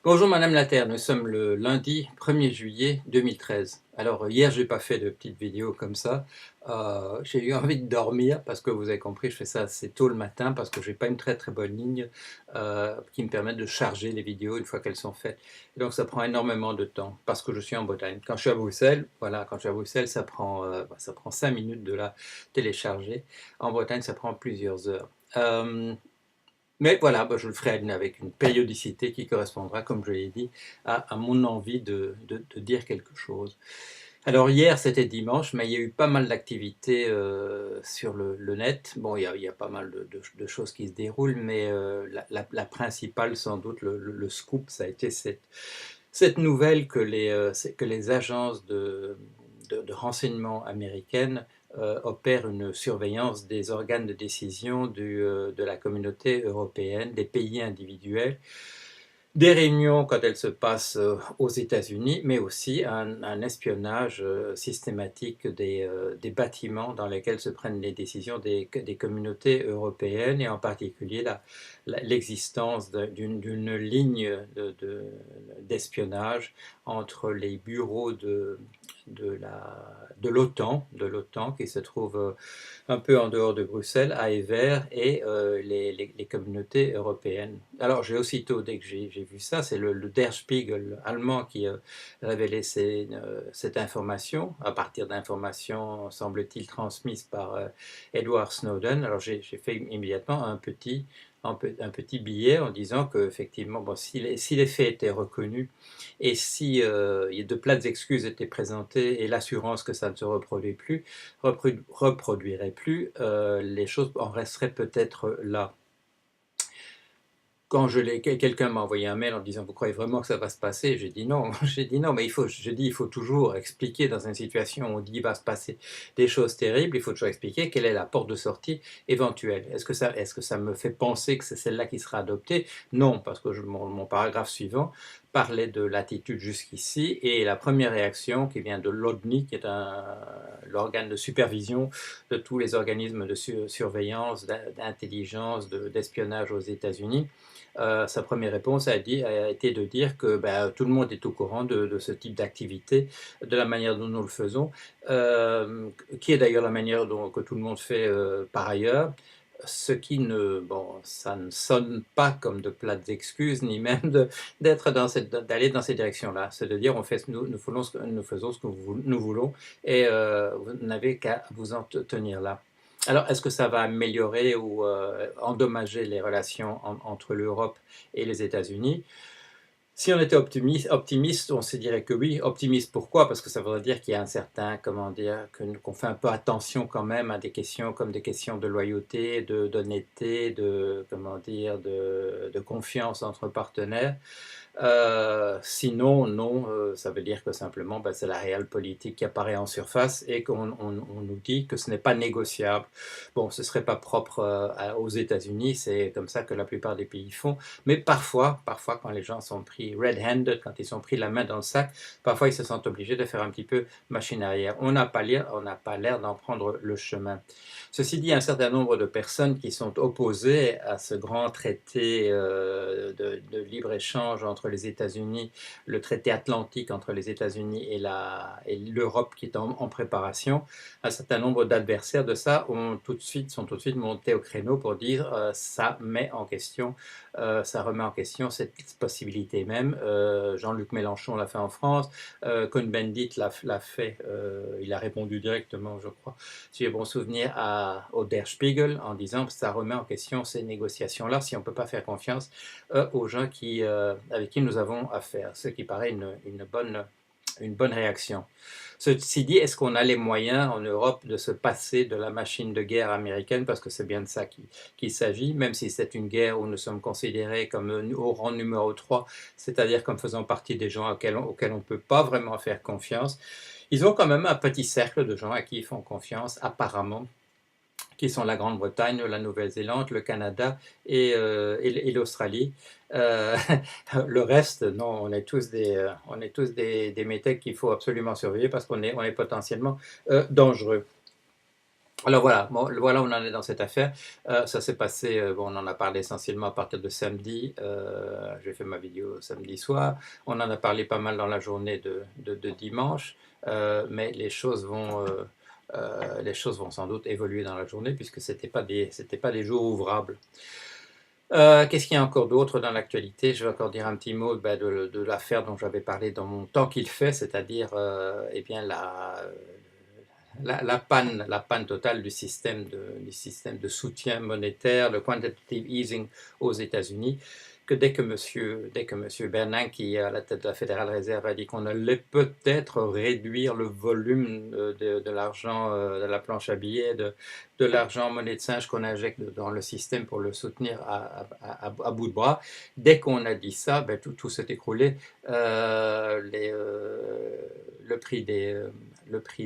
Bonjour Madame Laterre, nous sommes le lundi 1er juillet 2013. Alors hier, je n'ai pas fait de petite vidéo comme ça. J'ai eu envie de dormir parce que vous avez compris, je fais ça assez tôt le matin parce que je n'ai pas une très bonne ligne qui me permet de charger les vidéos une fois qu'elles sont faites. Et donc ça prend énormément de temps parce que je suis en Bretagne. Quand je suis à Bruxelles, voilà, quand je suis à Bruxelles, ça prend 5 minutes de la télécharger. En Bretagne, ça prend plusieurs heures. Mais voilà, je le ferai avec une périodicité qui correspondra, comme je l'ai dit, à mon envie de dire quelque chose. Alors hier, c'était dimanche, mais il y a eu pas mal d'activités sur le net. Bon, il y a pas mal de choses qui se déroulent, mais la principale, sans doute, le scoop, ça a été cette nouvelle que les agences de renseignement américaines opèrent une surveillance des organes de décision de la communauté européenne, des pays individuels, des réunions quand elles se passent aux États-Unis, mais aussi un espionnage systématique des bâtiments dans lesquels se prennent les décisions des communautés européennes, et en particulier l'existence d'une ligne d'espionnage entre les bureaux de l'OTAN qui se trouve un peu en dehors de Bruxelles, à Evere, et les communautés européennes. Alors j'ai aussitôt, dès que j'ai vu ça, c'est le Der Spiegel allemand qui révélait cette information, à partir d'informations, semble-t-il, transmises par Edward Snowden. Alors j'ai fait immédiatement un petit billet en disant qu'effectivement, bon, si les faits étaient reconnus et si de plates excuses étaient présentées et l'assurance que ça ne se reproduirait plus, les choses en resteraient peut-être là. Quand quelqu'un m'a envoyé un mail en disant: vous croyez vraiment que ça va se passer? J'ai dit non. J'ai dit non, mais il faut toujours expliquer dans une situation où on dit il va se passer des choses terribles, il faut toujours expliquer quelle est la porte de sortie éventuelle. Est-ce que ça me fait penser que c'est celle-là qui sera adoptée? Non, parce que mon paragraphe suivant parlait de l'attitude jusqu'ici, et la première réaction qui vient de l'ODNI, qui est l'organe de supervision de tous les organismes de surveillance, d'intelligence, d'espionnage aux États-Unis. Sa première réponse a été de dire que tout le monde est au courant de ce type d'activité, de la manière dont nous le faisons, qui est d'ailleurs la manière que tout le monde fait par ailleurs. Ce qui ça ne sonne pas comme de plates excuses, ni même d'aller dans cette direction-là. C'est de dire, nous faisons ce que nous voulons, et vous n'avez qu'à vous en tenir là. Alors, est-ce que ça va améliorer ou endommager les relations entre l'Europe et les États-Unis? Si on était optimiste, on se dirait que oui. Optimiste, pourquoi? Parce que ça voudrait dire qu'il y a un certain, comment dire, qu'on fait un peu attention quand même à des questions comme des questions de loyauté, d'honnêteté, comment dire, de confiance entre partenaires. Sinon, non, ça veut dire que simplement c'est la réelle politique qui apparaît en surface, et qu'on nous dit que ce n'est pas négociable. Bon, ce ne serait pas propre aux États-Unis, c'est comme ça que la plupart des pays font, mais parfois quand les gens sont pris red-handed, quand ils sont pris la main dans le sac, parfois ils se sentent obligés de faire un petit peu machine arrière. On n'a pas l'air d'en prendre le chemin. Ceci dit, il y a un certain nombre de personnes qui sont opposées à ce grand traité de libre-échange entre les États-Unis, le traité atlantique entre les États-Unis et l'Europe qui est en préparation. Un certain nombre d'adversaires de ça sont tout de suite montés au créneau pour dire ça met en question, ça remet en question cette possibilité même. Jean-Luc Mélenchon l'a fait en France, Cohn-Bendit l'a fait, il a répondu directement, je crois, si j'ai bon souvenir, au Der Spiegel, en disant que ça remet en question ces négociations-là si on ne peut pas faire confiance aux gens avec qui nous avons affaire, ce qui paraît une bonne réaction. Ceci dit, est-ce qu'on a les moyens en Europe de se passer de la machine de guerre américaine, parce que c'est bien de ça qu'il s'agit, même si c'est une guerre où nous sommes considérés comme au rang numéro 3, c'est-à-dire comme faisant partie des gens auxquels on ne peut pas vraiment faire confiance. Ils ont quand même un petit cercle de gens à qui ils font confiance, apparemment, qui sont la Grande-Bretagne, la Nouvelle-Zélande, le Canada et l'Australie. Le reste, non, on est tous des métèques qu'il faut absolument surveiller parce qu'on est potentiellement dangereux. Alors voilà, bon, voilà où on en est dans cette affaire. Ça s'est passé, bon, on en a parlé essentiellement à partir de samedi. J'ai fait ma vidéo samedi soir. On en a parlé pas mal dans la journée de dimanche, mais les choses vont sans doute évoluer dans la journée puisque c'était pas des jours ouvrables. Qu'est-ce qu'il y a encore d'autre dans l'actualité? Je vais encore dire un petit mot ben, de l'affaire dont j'avais parlé dans mon temps qu'il fait, c'est-à-dire eh bien, la panne totale du système de soutien monétaire, le quantitative easing aux États-Unis, que dès que monsieur Bernanke, qui est à la tête de la Fédérale Réserve, a dit qu'on allait peut-être réduire le volume de l'argent de la planche à billets, de l'argent en monnaie de singe qu'on injecte dans le système pour le soutenir à bout de bras, dès qu'on a dit ça, ben, tout s'est écroulé. Le prix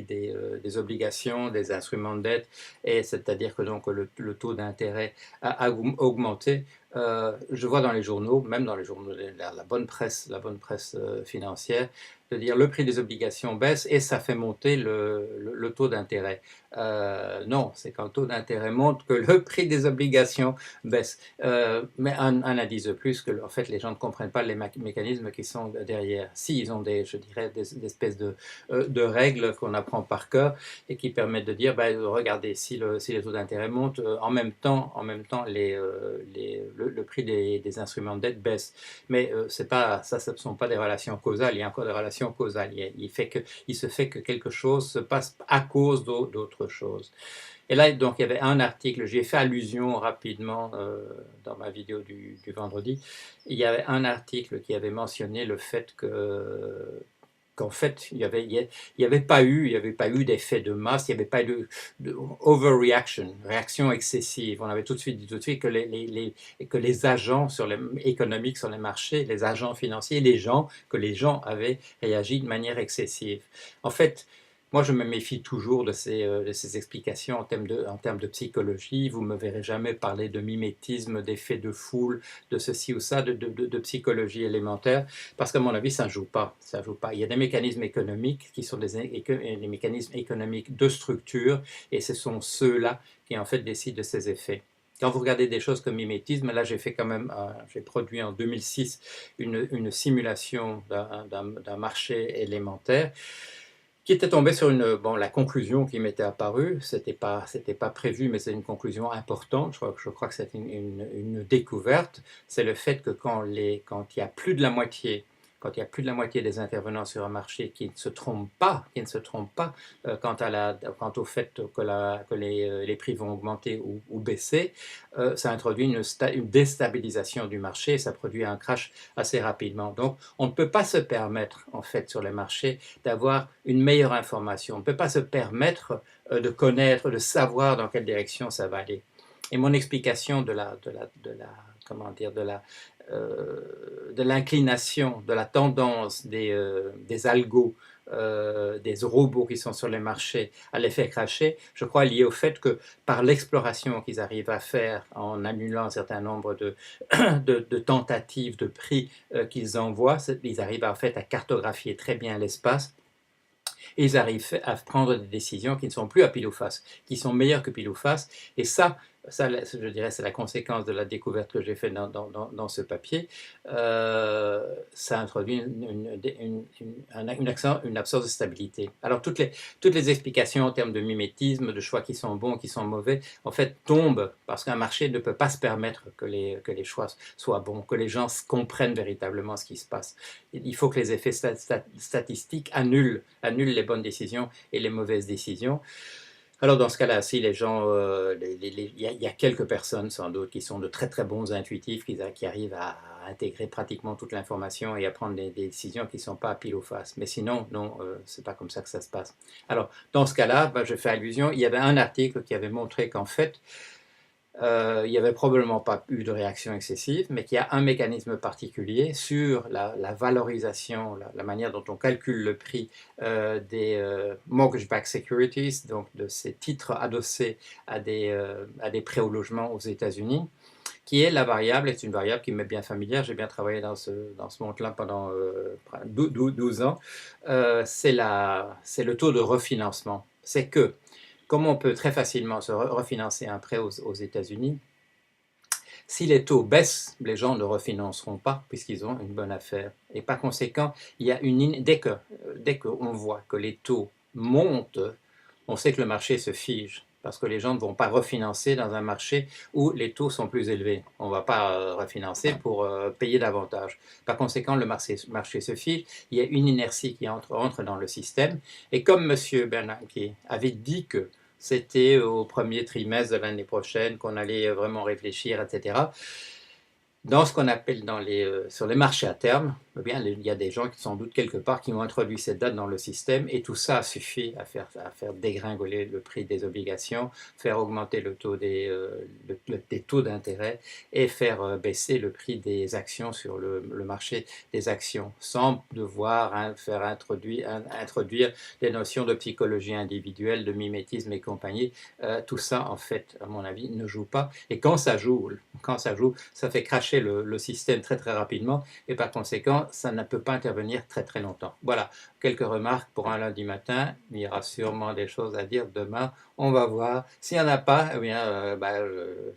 des obligations, des instruments de dette, et c'est-à-dire que donc le taux d'intérêt a augmenté. Je vois dans les journaux, même dans les journaux, la bonne presse financière, de dire le prix des obligations baisse et ça fait monter le taux d'intérêt. Non, c'est quand le taux d'intérêt monte que le prix des obligations baisse. Mais un indice de plus que en fait les gens ne comprennent pas les mécanismes qui sont derrière. Si ils ont je dirais, des espèces de règles qu'on apprend par cœur et qui permettent de dire, ben, regardez, si les taux d'intérêt montent, en même temps le prix des instruments de dette baisse. Mais c'est pas, ça, ce ne sont pas des relations causales, il y a encore des relations causales. Il se fait que quelque chose se passe à cause d'autre chose. Et là, donc, il y avait un article, j'y ai fait allusion rapidement dans ma vidéo du vendredi. Il y avait un article qui avait mentionné le fait qu'en fait, il y avait pas eu d'effet de masse, il n'y avait pas eu de overreaction, réaction excessive. On avait tout de suite dit que les agents économiques sur les marchés, les agents financiers, que les gens avaient réagi de manière excessive. En fait, moi, je me méfie toujours de ces explications en termes de psychologie. Vous ne me verrez jamais parler de mimétisme, d'effet de foule, de ceci ou ça, de psychologie élémentaire, parce qu'à mon avis, ça ne joue pas. Ça joue pas. Il y a des mécanismes économiques qui sont des mécanismes économiques de structure, et ce sont ceux-là qui, en fait, décident de ces effets. Quand vous regardez des choses comme mimétisme, là j'ai fait quand même, j'ai produit en 2006 une simulation d'un marché élémentaire qui était tombé sur la conclusion qui m'était apparue. C'était pas prévu, mais c'est une conclusion importante. Je crois que c'est une découverte. C'est le fait que quand il y a plus de la moitié quand il y a plus de la moitié des intervenants sur un marché qui ne se trompent pas, quant au fait que les prix vont augmenter ou baisser, ça introduit une déstabilisation du marché et ça produit un crash assez rapidement. Donc, on ne peut pas se permettre, en fait, sur les marchés, d'avoir une meilleure information. On ne peut pas se permettre de connaître, de savoir dans quelle direction ça va aller. Et mon explication comment dire, de l'inclination, de la tendance des algos, des robots qui sont sur les marchés à les faire cracher, je crois lié au fait que par l'exploration qu'ils arrivent à faire en annulant un certain nombre de tentatives de prix qu'ils envoient, ils arrivent en fait à cartographier très bien l'espace et ils arrivent à prendre des décisions qui ne sont plus à pile ou face, qui sont meilleures que pile ou face. Et ça je dirais, c'est la conséquence de la découverte que j'ai faite dans ce papier. Ça introduit une absence de stabilité. Alors, toutes les explications en termes de mimétisme, de choix qui sont bons, qui sont mauvais, en fait, tombent parce qu'un marché ne peut pas se permettre que les choix soient bons, que les gens comprennent véritablement ce qui se passe. Il faut que les effets statistiques annulent les bonnes décisions et les mauvaises décisions. Alors dans ce cas-là, si les gens, il y a quelques personnes sans doute qui sont de très très bons intuitifs, qui arrivent à intégrer pratiquement toute l'information et à prendre des décisions qui ne sont pas à pile ou face. Mais sinon, non, c'est pas comme ça que ça se passe. Alors dans ce cas-là, je fais allusion, il y avait un article qui avait montré qu'en fait, il n'y avait probablement pas eu de réaction excessive, mais qu'il y a un mécanisme particulier sur la valorisation, la manière dont on calcule le prix des mortgage-backed securities, donc de ces titres adossés à des prêts au logement aux États-Unis, qui est la variable, et c'est une variable qui m'est bien familière, j'ai bien travaillé dans ce monde-là pendant 12 ans, c'est le taux de refinancement. C'est que comme on peut très facilement se refinancer un prêt aux États-Unis, si les taux baissent, les gens ne refinanceront pas puisqu'ils ont une bonne affaire. Et par conséquent, il y a dès qu'on voit que les taux montent, on sait que le marché se fige parce que les gens ne vont pas refinancer dans un marché où les taux sont plus élevés. On ne va pas refinancer pour payer davantage. Par conséquent, le marché se fige. Il y a une inertie qui entre dans le système. Et comme M. Bernanke avait dit que c'était au premier trimestre de l'année prochaine qu'on allait vraiment réfléchir, etc. Dans ce qu'on appelle sur les marchés à terme, eh bien, il y a des gens qui sans doute quelque part qui ont introduit cette date dans le système et tout ça suffit à faire dégringoler le prix des obligations, faire augmenter le taux des taux d'intérêt et faire baisser le prix des actions sur le marché des actions sans devoir faire introduire des notions de psychologie individuelle, de mimétisme et compagnie. Tout ça, en fait, à mon avis, ne joue pas. Et quand ça joue, ça fait cracher le système très très rapidement et par conséquent, ça ne peut pas intervenir très très longtemps. Voilà, quelques remarques pour un lundi matin. Il y aura sûrement des choses à dire demain. On va voir. S'il n'y en a pas, eh bien,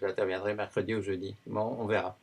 j'interviendrai mercredi ou jeudi. Bon, on verra.